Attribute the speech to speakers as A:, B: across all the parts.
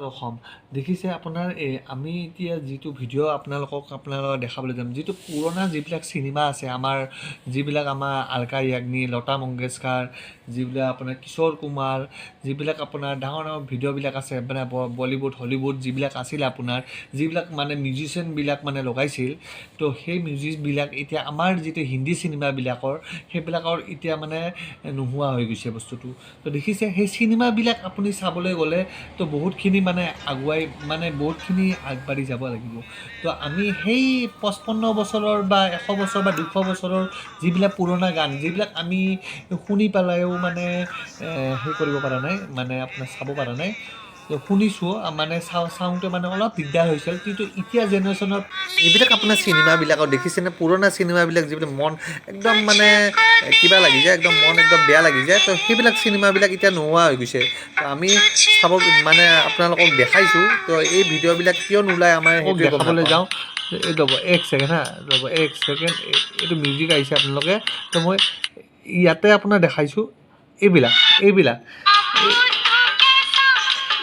A: অসম দেখিছে আপোনাৰ আমি এতিয়া যিটো ভিডিঅ' আপোনালোকক দেখাবলৈ যাম যিটো পুৰণা যিবিলাক চিনেমা আছে যিবিলাক আমাৰ আলকা য়াগনিক লতা মংগেশকাৰ যিবিলাক আপোনাৰ কিশোৰ কুমাৰ যিবিলাক আপোনাৰ ডাঙৰ ডাঙৰ ভিডিঅ'বিলাক আছে মানে বলীউড হলিউড যিবিলাক আছিলে আপোনাৰ যিবিলাক মানে মিউজিচিয়ানবিলাক মানে লগাইছিল তো সেই মিউজিকবিলাক এতিয়া আমাৰ যিটো হিন্দী চিনেমাবিলাকৰ সেইবিলাকৰ এতিয়া মানে নোহোৱা হৈ গৈছে বস্তুটো তো দেখিছে সেই চিনেমাবিলাক আপুনি চাবলৈ গ'লে তো বহুতখিনি মানে আগুৱাই মানে বহুতখিনি আগবাঢ়ি যাব লাগিব তো আমি সেই 55 বছৰৰ বা 100 বছৰ বা 200 বছৰৰ যিবিলাক পুৰণা গান যিবিলাক আমি শুনি পেলাইও মানে সেই কৰিব পৰা নাই মানে আপোনাৰ চাব পৰা নাই তো শুনিছোঁ মানে চাওঁতে মানে অলপ দিগদাৰ হৈছিল কিন্তু এতিয়া জেনেৰেশ্যনৰ এইবিলাক আপোনাৰ চিনেমাবিলাকত দেখিছেনে পুৰণা চিনেমাবিলাক যিবিলাক মন একদম মানে কিবা লাগি যায় একদম মন একদম বেয়া লাগি যায় তো সেইবিলাক চিনেমাবিলাক এতিয়া নোহোৱা হৈ গৈছে তো আমি চাব মানে আপোনালোকক দেখাইছোঁ তো এই ভিডিঅ'বিলাক কিয় নোলায় আমাৰ সেইটোৱে দেখাবলৈ যাওঁ এই ৰ'ব এক ছেকেণ্ড হা ৰ'ব এক ছেকেণ্ড এইটো মিউজিক আহিছে আপোনালোকে তো মই ইয়াতে আপোনাৰ দেখাইছোঁ এইবিলাক এইবিলাক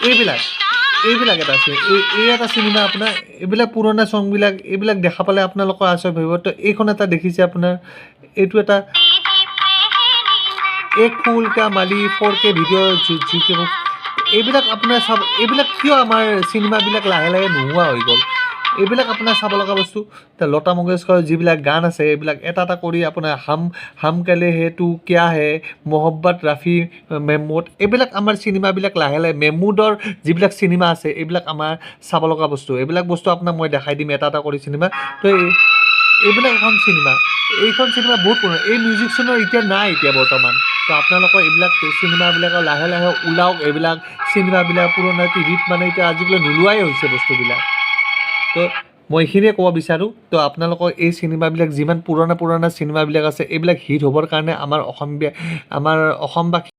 A: এইবিলাক এইবিলাক এটা আছে এই এটা চিনেমা আপোনাৰ এইবিলাক পুৰণা ছংবিলাক এইবিলাক দেখা পালে আপোনালোকৰ আচৰিত ভাবিব তো এইখন এটা দেখিছে আপোনাৰ এইটো এটা এক ফুল কা মালি 4K ভিডিঅ' এইবিলাক আপোনাৰ চাব এইবিলাক কিয় আমাৰ চিনেমাবিলাক লাহে লাহে নোহোৱা হৈ গ'ল এইবিলাক আপোনাৰ চাব লগা বস্তু লতা মংগেশকাৰৰ যিবিলাক গান আছে এইবিলাক এটা এটা কৰি আপোনাৰ হাম কেলে হে তু কিয়া হে মহব্বত ৰাফি মেহমুদ এইবিলাক আমাৰ চিনেমাবিলাক লাহে লাহে মেহমুদৰ যিবিলাক চিনেমা আছে এইবিলাক আমাৰ চাব লগা বস্তু এইবিলাক বস্তু আপোনাক মই দেখাই দিম এটা এটা কৰি চিনেমা তো এইবিলাক এইখন চিনেমা বহুত পুৰণা এই মিউজিকখনৰ এতিয়া নাই এতিয়া বৰ্তমান তো আপোনালোকৰ এইবিলাক চিনেমাবিলাকৰ লাহে লাহে ওলাওক এইবিলাক চিনেমাবিলাক পুৰণা টিভিত মানে এতিয়া আজিকালি নোলোৱাই হৈছে বস্তুবিলাক তো মই এইখিনিয়ে ক'ব বিচাৰোঁ তো আপোনালোকৰ এই চিনেমাবিলাক যিমান পুৰণা চিনেমাবিলাক আছে এইবিলাক হিট হ'বৰ কাৰণে আমাৰ অসমবাসী